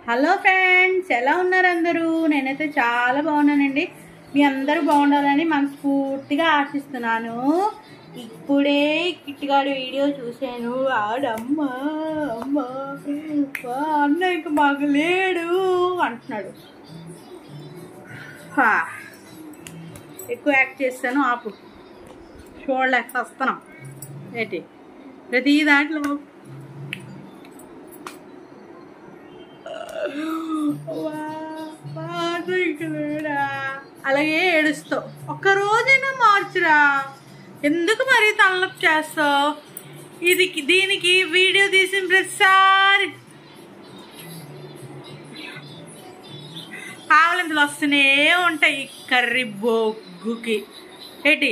Hello friends, ఎలా ఉన్నారు అందరూ? నేనైతే చాలా బాగున్నానండి. మీ అందరూ బాగుండాలని మనస్ఫూర్తిగా ఆశిస్తున్నాను. ఇప్పుడే కిట్టిగాడు వీడియో చూశాను. ఆడమ్మా అమ్మా అన్న ఇంక మాకు లేడు అంటున్నాడు. ఎక్కువ యాక్ట్ చేస్తాను, ఆపు. చూడలేక వస్తున్నాం ఏంటి ప్రతి దాంట్లో. అలాగే ఏడుస్తావు. ఒక్కరోజైనా మార్చురా, ఎందుకు మరి తలనొప్పి చేస్తావు? దీనికి వీడియో తీసిన ప్రతిసారి ఆవలింతలు వస్తూనే ఉంటాయి కర్రీ బొగ్గుకి. ఏంటి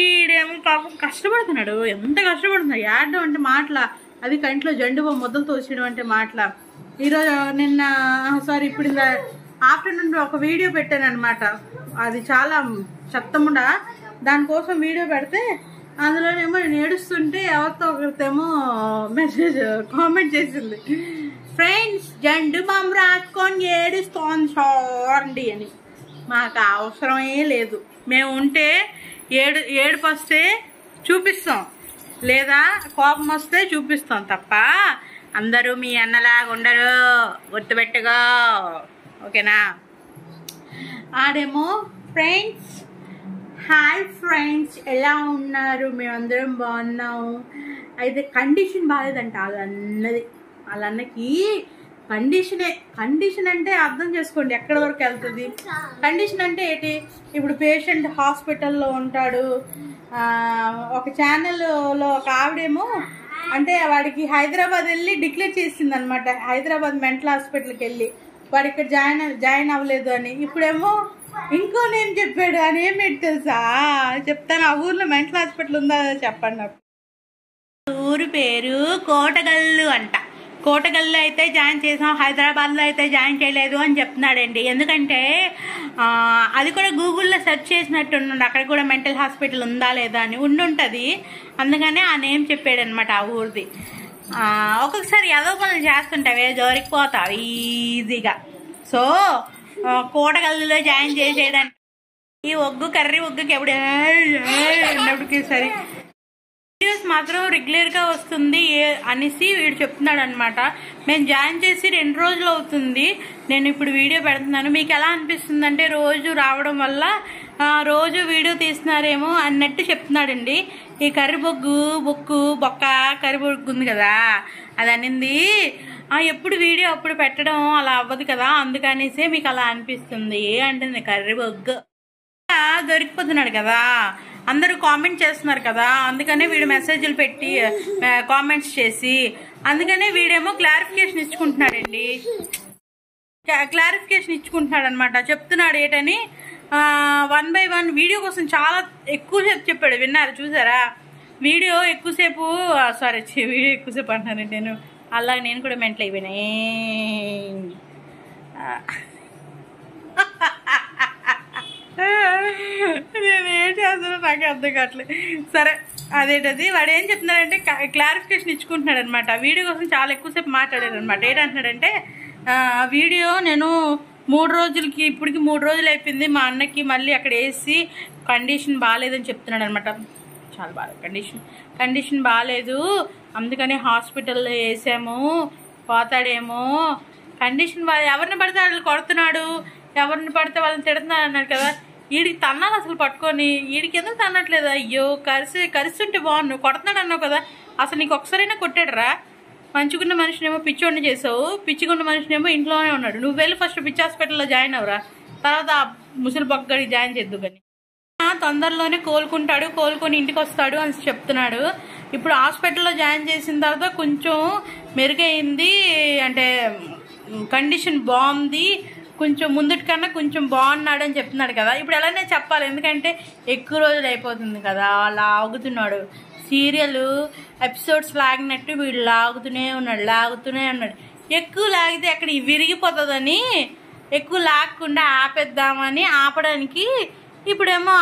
ఈడేమో పాపం కష్టపడుతున్నాడు. ఎంత కష్టపడుతున్నాడు ఏడడం అంటే మాటల, అది కంట్లో జండు ముద్దలు తోసేయడం అంటే మాటల. ఈరోజు ఇప్పుడు ఆఫ్టర్నూన్ ఒక వీడియో పెట్టాను అనమాట. అది చాలా చెత్తముండా, దానికోసం వీడియో పెడితే అందులోనేమో నేను ఏడుస్తుంటే ఎవరితో ఒకరితేమో మెసేజ్ కామెంట్ చేసింది, ఫ్రెండ్స్ జండు బాంబు రాసుకొని ఏడుస్తోంది చూడండి అని. మాకు అవసరమే లేదు. మేము ఉంటే ఏడుపు వస్తే చూపిస్తాం, లేదా కోపం వస్తే చూపిస్తాం తప్ప అందరూ మీ అన్నలాగా ఉండరు, గుర్తుపెట్టుగా, ఓకేనా? ఆడేమో ఫ్రెండ్స్, హాయ్ ఫ్రెండ్స్, ఎలా ఉన్నారు? మేమందరం బాగున్నాము. అయితే కండిషన్ బాగాలేదంట వాళ్ళ అన్నకి. కండిషన్ అంటే అర్థం చేసుకోండి ఎక్కడి వరకు వెళ్తుంది. కండిషన్ అంటే ఏంటి? ఇప్పుడు పేషెంట్ హాస్పిటల్లో ఉంటాడు. ఒక ఛానల్లో ఒక ఆవిడేమో అంటే వాడికి హైదరాబాద్ వెళ్ళి డిక్లేర్ చేసింది అనమాట. హైదరాబాద్ మెంటల్ హాస్పిటల్కి వెళ్ళి వాడు ఇక్కడ జాయిన్ అవ్వలేదు అని. ఇప్పుడేమో ఇంకో నేను చెప్పాడు అని. ఏమి తెలుసా చెప్తాను. ఆ ఊర్లో మెంటల్ హాస్పిటల్ ఉందా చెప్పండి నాకు. ఊరు పేరు కోటగల్లు అంట. కోటగల్లో అయితే జాయిన్ చేసాం, హైదరాబాద్లో అయితే జాయిన్ చేయలేదు అని చెప్తున్నాడండి. ఎందుకంటే అది కూడా గూగుల్లో సెర్చ్ చేసినట్టున్నాడు, అక్కడ కూడా మెంటల్ హాస్పిటల్ ఉందా లేదా అని. ఉండుంటుంది, అందుకనే ఆ నేమ్ చెప్పాడు అనమాట ఆ ఊరిది. ఒక్కొక్కసారి ఏదో పనులు చేస్తుంటావే దొరికిపోతావు ఈజీగా. సో కోటగల్లులో జాయిన్ చేసేయడానికి ఈ కర్రీ ఒగ్గుకి ఎప్పుడైనా సరే వీడియోస్ మాత్రం రెగ్యులర్గా వస్తుంది అనేసి వీడు చెప్తున్నాడు అనమాట. మేము జాయిన్ చేసి 2 రోజులు అవుతుంది, నేను ఇప్పుడు వీడియో పెడుతున్నాను. మీకు ఎలా అనిపిస్తుంది అంటే రోజు రావడం వల్ల రోజు వీడియో తీస్తున్నారేమో అన్నట్టు చెప్తున్నాడండి. ఈ కర్రీ బొక్క కర్రీ బొగ్గు ఉంది కదా, అది అనింది ఎప్పుడు వీడియో అప్పుడు పెట్టడం అలా అవ్వదు కదా, అందుకనేసే మీకు అలా అనిపిస్తుంది అంటుంది. కర్రీ బొగ్గు దొరికిపోతున్నాడు కదా, అందరూ కామెంట్ చేస్తున్నారు కదా, అందుకనే వీడు మెసేజ్లు పెట్టి కామెంట్స్ చేసి, అందుకనే వీడేమో క్లారిఫికేషన్ ఇచ్చుకుంటున్నాడండి. క్లారిఫికేషన్ ఇచ్చుకుంటున్నాడు అనమాట. చెప్తున్నాడు ఏంటని 1 by 1 వీడియో కోసం చాలా ఎక్కువసేపు చెప్పాడు. విన్నారు చూసారా? వీడియో ఎక్కువసేపు అంటున్నానండి నేను. అలాగే నేను కూడా మెంటల్ అయిపోయినా. నేను ఏం చేస్తానో నాకు అర్థం కావట్లేదు. సరే, అదేంటది వాడు ఏం చెప్తున్నాడంటే క్లారిఫికేషన్ ఇచ్చుకుంటున్నాడు అనమాట. వీడియో కోసం చాలా ఎక్కువసేపు మాట్లాడాడు అనమాట. ఏంటంటున్నాడంటే వీడియో నేను 3 రోజులకి ఇప్పటికి 3 రోజులు అయిపోయింది, మా అన్నకి మళ్ళీ అక్కడ వేసి కండిషన్ బాగాలేదని చెప్తున్నాడు అనమాట. చాలా బాగా కండిషన్ బాగాలేదు, అందుకని హాస్పిటల్లో వేసాము, పోతాడేమో. కండిషన్ ఎవరిని పడితే వాళ్ళు కొడుతున్నాడు, ఎవరిని పడితే వాళ్ళని తిడుతున్నాడు అన్నాడు కదా. వీడికి తన్నాను అసలు పట్టుకొని. వీడికి ఎందుకు తన్నట్లేదు? అయ్యో కరిస్తుంటే బాగుండు, కొడుతున్నాడు అన్నావు కదా, అసలు నీకు ఒకసారైనా కొట్టాడురా? మంచిగున్న మనిషినేమో పిచ్చోడిని చేసావు, పిచ్చిగున్న మనిషినేమో ఇంట్లోనే ఉన్నాడు. నువ్వు వెళ్ళి ఫస్ట్ పిచ్చి హాస్పిటల్లో జాయిన్ అవరా, తర్వాత ఆ ముసలి బొగ్గడి జాయిన్ చేద్దు కానీ. తొందరలోనే కోలుకొని ఇంటికి వస్తాడు అని చెప్తున్నాడు. ఇప్పుడు హాస్పిటల్లో జాయిన్ చేసిన తర్వాత కొంచెం మెరుగైంది, అంటే కండిషన్ బాగుంది, కొంచెం ముందుటి కన్నా కొంచెం బాగున్నాడు అని చెప్తున్నాడు కదా. ఇప్పుడు ఎలానే చెప్పాలి, ఎందుకంటే ఎక్కువ రోజులు అయిపోతుంది కదా, లాగుతున్నాడు. సీరియల్ ఎపిసోడ్స్ లాగినట్టు వీడు లాగుతూనే ఉన్నాడు. ఎక్కువ లాగితే అక్కడ విరిగిపోతుందని ఎక్కువ లాగకుండా ఆపేద్దామని ఆపడానికి ఇప్పుడేమో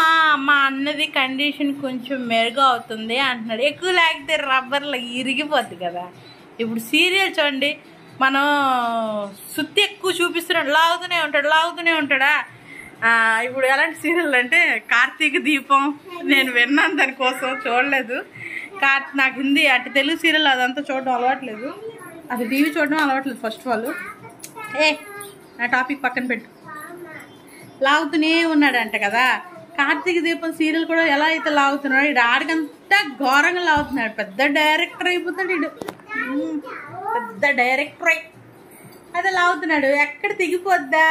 మా అన్నది కండిషన్ కొంచెం మెరుగు అవుతుంది అంటున్నాడు. ఎక్కువ లాగితే రబ్బర్లో ఇరిగిపోద్ది కదా. ఇప్పుడు సీరియల్ చూడండి, మనం సుత్తి ఎక్కువ చూపిస్తున్నాడు, లాగుతూనే ఉంటాడా. ఇప్పుడు ఎలాంటి సీరియల్ అంటే కార్తీక దీపం, నేను విన్నాను దానికోసం, చూడలేదు. నాకు హిందీ అంటే తెలుగు సీరియల్ అదంతా చూడడం అలవాట్లేదు, అది టీవీ చూడడం అలవాట్లేదు. ఫస్ట్ ఆఫ్ ఆల్ నా టాపిక్ పక్కన పెట్టు. లాగుతూనే ఉన్నాడంట కదా, కార్తీక దీపం సీరియల్ కూడా ఎలా అయితే లాగుతున్నాడు, ఇడు ఆడికంతా ఘోరంగా లాగుతున్నాడు. పెద్ద డైరెక్టర్ అయిపోతాడు ఇడు, పెద్ద డైరెక్టర్ అదే లాగుతున్నాడు. ఎక్కడ తెగిపోద్దా,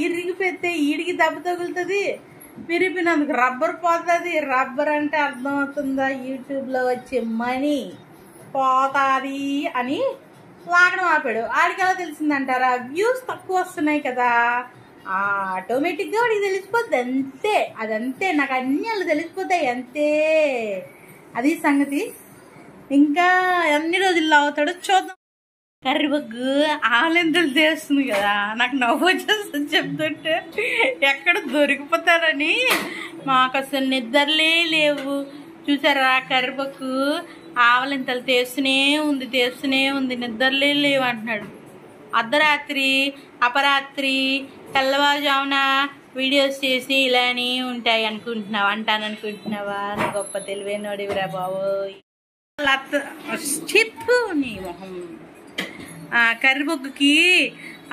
ఇరిగిపోతే ఈడికి దెబ్బ తగులుతుంది, విరిగిపోయినందుకు రబ్బర్ పోతుంది. రబ్బర్ అంటే అర్థమవుతుందా, యూట్యూబ్లో వచ్చే మనీ పోతుంది అని లాగడం ఆపాడు. ఆడికి ఎలా తెలిసిందంటారా, వ్యూస్ తక్కువ వస్తున్నాయి కదా, ఆటోమేటిక్గా వాడికి తెలిసిపోద్ది అంతే. అదంతే, నాకు అన్నీ వాళ్ళు తెలిసిపోతాయి అంతే, అది సంగతి. ఇంకా ఎన్ని రోజుల్లో అవుతాడో చూద్దాం. కర్రీబగ్గు ఆలెంతలు చేస్తుంది కదా, నాకు నవ్వు వచ్చేస్తుంది చెప్తుంటే. ఎక్కడ దొరికిపోతారని మాకు అసలు నిద్రలే లేవు. చూసారా, కర్రీబగ్గు ఆవలింతలు తీస్తూనే ఉంది, నిద్రలే లేవు అంటున్నాడు. అర్ధరాత్రి అపరాత్రి తెల్లవారుజామున వీడియోస్ చేసి ఇలానే ఉంటాయి అంటాననుకుంటున్నావా? నా గొప్ప తెలివైనోడివిరా బాబోయ్. చెప్పు నీ మొహం. కర్రీబొగ్గుకి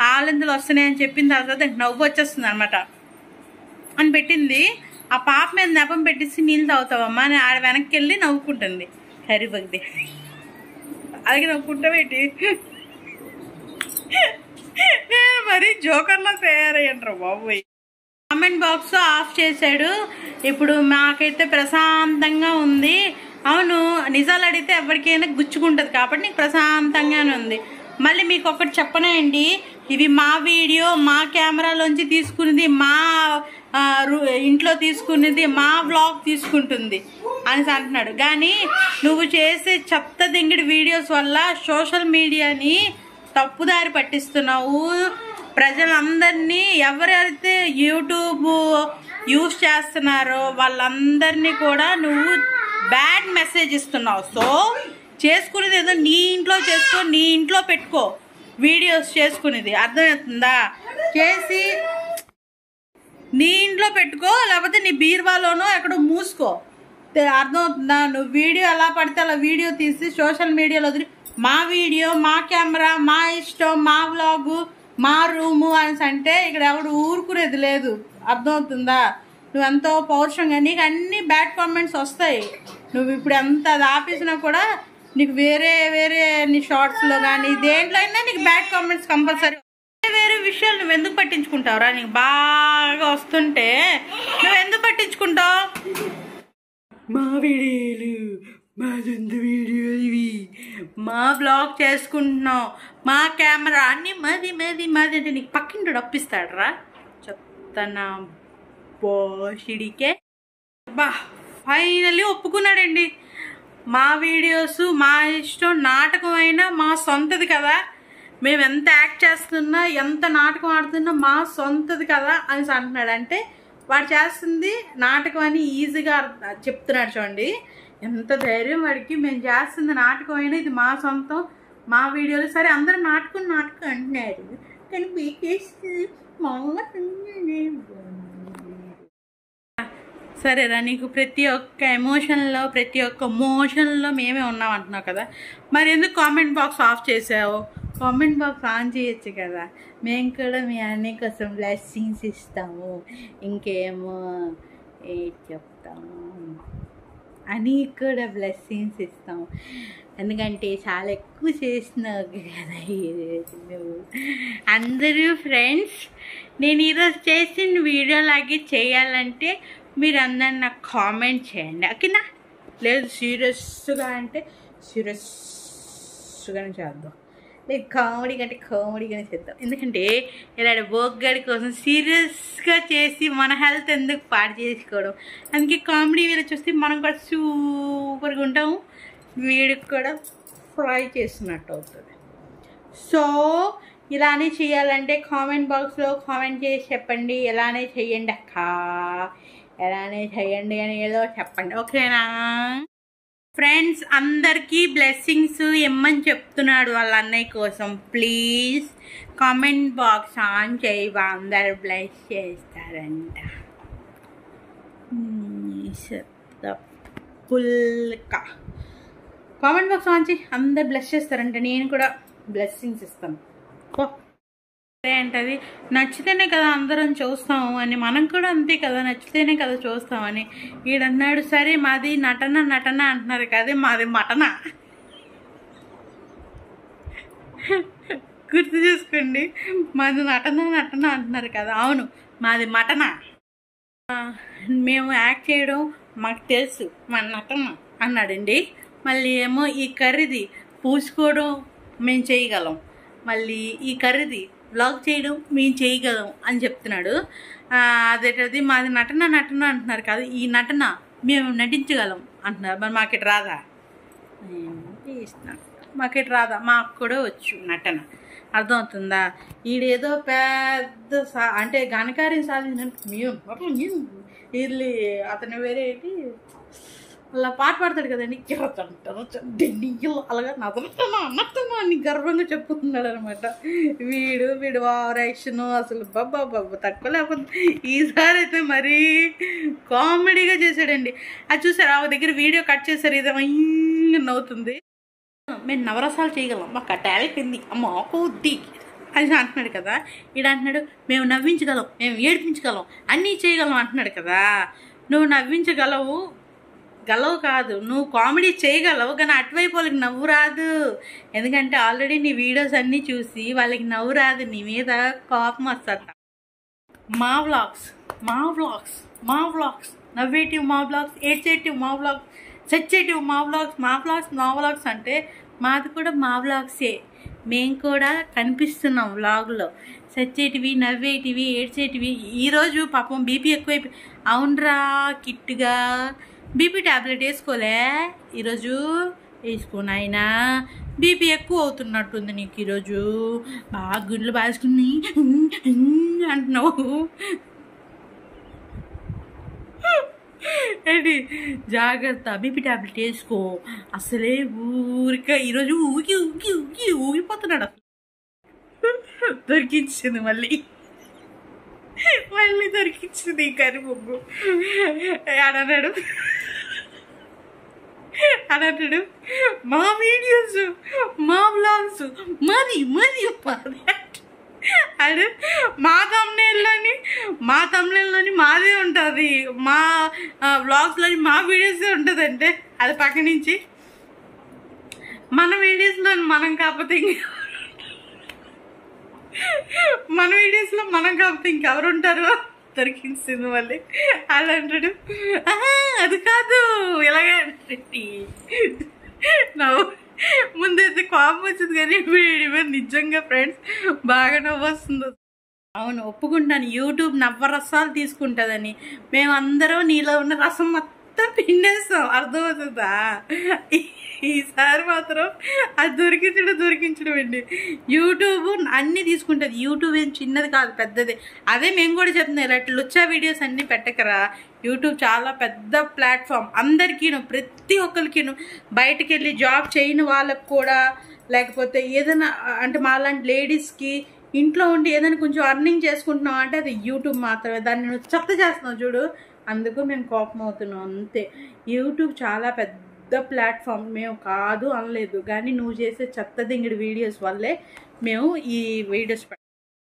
ఆలింతలు వస్తున్నాయని చెప్పిన తర్వాత దానికి నవ్వు వచ్చేస్తుంది అనమాట అని పెట్టింది. ఆ పాప మీద నెపం పెట్టేసి నీళ్ళు తాగుతావమ్మా అని ఆడ వెనక్కి వెళ్ళి నవ్వుకుంటుంది కర్రీబొగ్గుది. అలాగే నవ్వుకుంటావేంటి, నేను మరీ జోకర్లా తయారయ్యంటారు బాబోయ్. కామెంట్ బాక్స్ ఆఫ్ చేశాడు. ఇప్పుడు మాకైతే ప్రశాంతంగా ఉంది. అవును, నిజాలు అడిగితే ఎవరికైనా గుచ్చుకుంటుంది కాబట్టి నీకు ప్రశాంతంగానే ఉంది. మళ్ళీ మీకు ఒకటి చెప్పనండి, ఇవి మా వీడియో, మా కెమెరాలోంచి తీసుకునేది, మా ఇంట్లో తీసుకునేది, మా వ్లాగ్ తీసుకుంటుంది అని అంటున్నాడు. కానీ నువ్వు చేసే చెత్త దింగిడి వీడియోస్ వల్ల సోషల్ మీడియాని తప్పుదారి పట్టిస్తున్నావు. ప్రజలందరినీ ఎవరైతే యూట్యూబ్ యూజ్ చేస్తున్నారో వాళ్ళందరినీ కూడా నువ్వు బ్యాడ్ మెసేజ్ ఇస్తున్నావు. సో చేసుకునేది ఏదో నీ ఇంట్లో చేసుకో, నీ ఇంట్లో పెట్టుకో వీడియోస్ చేసుకునేది, అర్థమవుతుందా? చేసి నీ ఇంట్లో పెట్టుకో, లేకపోతే నీ బీరువాలోనో ఎక్కడో మూసుకో, అర్థమవుతుందా? నువ్వు వీడియో ఎలా పడితే అలా వీడియో తీసి సోషల్ మీడియాలో వదిలి మా వీడియో, మా కెమెరా, మా ఇష్టం, మా వ్లాగు, మా రూము అని అంటే ఇక్కడ ఎవడు ఊరుకునేది లేదు, అర్థమవుతుందా? నువ్వు ఎంతో పౌరుషంగా, నీకు అన్ని బ్యాడ్ కామెంట్స్ వస్తాయి. నువ్వు ఇప్పుడు ఎంత అది ఆపేసినా కూడా నీకు వేరే నీ షార్ట్స్లో కానీ దేంట్లో అయినా నీకు బ్యాడ్ కామెంట్స్ కంపల్సరీ. వేరే విషయాలు నువ్వు ఎందుకు పట్టించుకుంటావురా? నీకు బాగా వస్తుంటే నువ్వు ఎందుకు పట్టించుకుంటావు? మా వీడియోలు, మా సొంత వీడియోలు ఇవి, మా బ్లాగ్ చేసుకుంటున్నావు, మా కెమెరా అన్నీ మాది అంటే నీకు పక్కింటి డప్పిస్తాడరా చెప్తానా బోషిడికే. బా ఫైనల్లీ ఒప్పుకున్నాడండి. మా వీడియోస్ మా ఇష్టం, నాటకం అయినా మా సొంతది కదా, మేము ఎంత యాక్ట్ చేస్తున్నా, ఎంత నాటకం ఆడుతున్నా మా సొంతది కదా అని అంటున్నాడు. అంటే వాడు చేస్తుంది నాటకం అని ఈజీగా చెప్తున్నాడు. చూడండి ఎంత ధైర్యం వాడికి. మేము చేస్తుంది నాటకం అయినా ఇది మా సొంతం, మా వీడియోలు. సరే అందరూ నాటకం అంటున్నారు కానీ బీకేసి సరేరా, నీకు ప్రతి ఒక్క ఎమోషన్లో, ప్రతి ఒక్క మోషన్లో మేమే ఉన్నాం అంటున్నావు కదా, మరి ఎందుకు కామెంట్ బాక్స్ ఆఫ్ చేసావు? కామెంట్ బాక్స్ ఆన్ చేయొచ్చు కదా. మేము కూడా మీ అన్ని కోసం బ్లెస్సింగ్స్ ఇస్తాము, ఇంకేమో చెప్తాము అని కూడా బ్లెస్సింగ్స్ ఇస్తాము. ఎందుకంటే చాలా ఎక్కువ చేసినావు కదా ఈరోజు నువ్వు. అందరూ ఫ్రెండ్స్, నేను ఈరోజు చేసిన వీడియోలాగే చేయాలంటే మీరు అందరు నాకు కామెంట్ చేయండి, ఓకేనా? లేదు సీరియస్గా అంటే సీరియస్గానే చేద్దాం, లేదు కామెడీ కంటే కామెడీగానే చేద్దాం. ఎందుకంటే ఇలాంటి బోగ్గడి కోసం సీరియస్గా చేసి మన హెల్త్ ఎందుకు పాడు చేసుకోవడం. అందుకే కామెడీ వీడియో చూస్తే మనం కూడా సూపర్గా ఉంటాము, వీడికి కూడా ఫ్రై చేసినట్టు అవుతుంది. సో ఇలానే చేయాలంటే కామెంట్ బాక్స్లో కామెంట్ చేసి చెప్పండి, ఎలానే చెయ్యండి అక్క, ఎలానే చేయండి అని ఏదో చెప్పండి, ఓకేనా? ఫ్రెండ్స్ అందరికీ బ్లెస్సింగ్స్ ఇమ్మని చెప్తున్నాడు వాళ్ళ అన్నయ్య కోసం. ప్లీజ్ కామెంట్ బాక్స్ ఆన్ చేయవా, అందరు బ్లెస్ చేస్తారంట. పుల్కా కామెంట్ బాక్స్ ఆన్ చేయి, అందరు బ్లెస్ చేస్తారంట. నేను కూడా బ్లెస్సింగ్స్ ఇస్తాను. ఏంటది, నచ్చితేనే కదా అందరం చూస్తాము అని, మనం కూడా అంతే కదా, నచ్చితేనే కదా చూస్తామని. ఈడన్నాడు సరే మాది నటన అంటున్నారు కదా, మాది మటన. గుర్తు చేసుకోండి, మాది నటన అంటున్నారు కదా. అవును, మాది మటన. మేము యాక్ట్ చేయడం మాకు తెలుసు, మా నటన అన్నాడండి. మళ్ళీ ఏమో ఈ కర్రీది పూసుకోవడం మేము చేయగలం, మళ్ళీ ఈ కర్రీది వ్లాగ్ చేయడం మేము చేయగలం అని చెప్తున్నాడు. అదేటది మాది నటన అంటున్నారు కాదు, ఈ నటన మేము నటించగలం అంటున్నారు. మరి మాకెట్ రాదా? మాకెట్ రాదా? మాకు కూడా వచ్చు నటన, అర్థమవుతుందా? ఈడేదో పెద్ద అంటే ఘనకార్యం సాధించినట్టు మేము వీళ్ళు అతను వేరే ఏంటి అలా పాట పాడతాడు కదండి, అలాగా నచ్చనా అని గర్వంగా చెప్పుకున్నాడు అనమాట. వీడు ఓవరాక్షన్ అసలు బాబా తక్కువ లేకపోతే ఈసారి అయితే మరీ కామెడీగా చేశాడండి. అది చూసారు, ఆ దగ్గర వీడియో కట్ చేశారు, ఇదేమో నవ్వుతుంది. మేము నవరసాలు చేయగలం, మాకు ఆ టాలెంట్ ఉంది, అమ్మ కొద్ది అని అంటున్నాడు కదా. ఈడ అంటున్నాడు మేము నవ్వించగలం, మేము ఏడిపించగలం, అన్నీ చేయగలం అంటున్నాడు కదా. నువ్వు నవ్వించగలవు కాదు, నువ్వు కామెడీ చేయగలవు, కానీ అటువైపు వాళ్ళకి నవ్వు రాదు. ఎందుకంటే ఆల్రెడీ నీ వీడియోస్ అన్నీ చూసి వాళ్ళకి నవ్వు రాదు, నీ మీద కోపం వస్తుంది. మా వ్లాగ్స్ నవ్వేటివ్ మా వ్లాగ్స్, ఏడ్చేటివ్ మా వ్లాగ్స్, చచ్చేటివ్ మా వ్లాగ్స్ అంటే మాది కూడా మా వ్లాగ్సే. మేము కూడా కనిపిస్తున్నాం వ్లాగ్లో, చచ్చేటివి, నవ్వేటివి, ఏడ్చేటివి. ఈరోజు పాపం బీపీ ఎక్కువైపోయి, అవునరా కిట్టుగా బీపీ ట్యాబ్లెట్ వేసుకోలే ఈరోజు? వేసుకోనాయినా, బీపీ ఎక్కువ అవుతున్నట్టుంది నీకు ఈరోజు, బాగా గుండెలు బాసుకుని అంటున్నావు ఏంటి? జాగ్రత్త, బీపీ ట్యాబ్లెట్ వేసుకో. అసలే ఊరిక ఈరోజు ఊగిపోతున్నాడు. దొరికించింది మళ్ళీ దొరికించింది ఈ కర్రీ ముగ్గు. అన్నాడు మా వీడియోస్, మా వ్లాగ్స్ మాది అడు మా తమ్నేల్లోని మాదే ఉంటుంది, మా వ్లాగ్స్లోని మా వీడియోసే ఉంటుంది. అంటే అది పక్క నుంచి మన వీడియోస్లో మనం కాకపోతే ఇంకెవరు ఉంటారు? దొరికించింది మళ్ళీ. అలా అంటాడు, అది కాదు ఇలాగే నవ్వు. ముందైతే కోపం వచ్చింది, కానీ వీడి నిజంగా ఫ్రెండ్స్ బాగా నవ్వు వస్తుంది. అవును, ఒప్పుకుంటాను, యూట్యూబ్ నవ్వరసాలు తీసుకుంటుందని. మేమందరం నీలో ఉన్న రసం మొత్తం పిండేస్తాం, అర్థమవుతుందా? ఈసారి మాత్రం అది దొరికించడం అండి. యూట్యూబ్ అన్నీ తీసుకుంటుంది. యూట్యూబ్ ఏం చిన్నది కాదు, పెద్దది. అదే మేము కూడా చెప్తున్నాం, ఇలాంటి లుచ్చా వీడియోస్ అన్నీ పెట్టకరా. యూట్యూబ్ చాలా పెద్ద ప్లాట్ఫామ్, అందరికీను, ప్రతి ఒక్కరికిను, బయటకు వెళ్ళి జాబ్ చేయని వాళ్ళకు కూడా, లేకపోతే ఏదైనా అంటే మాలాంటి లేడీస్కి ఇంట్లో ఉండి ఏదైనా కొంచెం అర్నింగ్ చేసుకుంటున్నాం అంటే అది యూట్యూబ్ మాత్రమే. దాన్ని నువ్వు చెత్త చేస్తున్నావు చూడు, అందుకు మేము కోపం అవుతున్నాం అంతే. యూట్యూబ్ చాలా పెద్ద ప్లాట్ఫామ్, మేము కాదు అనలేదు, కానీ నువ్వు చేసే చెత్త దింగిడి వీడియోస్ వల్లే మేము ఈ వీడియోస్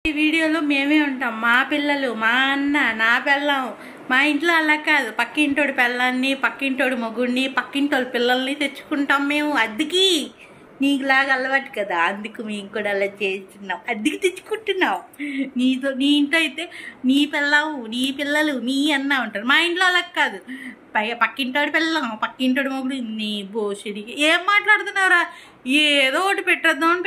ఈ వీడియోలో మేమే ఉంటాం. మా పిల్లలు, మా అన్న, నా పిల్లం, మా ఇంట్లో అలా కాదు, పక్కింటోడి పిల్లల్ని, పక్కింటోడి మొగుడిని, పక్కింటోడి పిల్లల్ని తెచ్చుకుంటాం మేము అద్దెకి. నీకులాగా అలవాటు కదా, అందుకు మేము కూడా అలా చేస్తున్నాం, అద్దెకి తెచ్చుకుంటున్నాం. నీ ఇంట్లో అయితే నీ పిల్లవు, నీ పిల్లలు, నీ అన్న ఉంటారు. మా ఇంట్లో అలా కాదు, పక్కింటోడి పిల్లం, పక్కింటోడి మొగుడు, నీ బోషడికి ఏం మాట్లాడుతున్నావురా? ఏదో ఒకటి పెట్టేద్దామని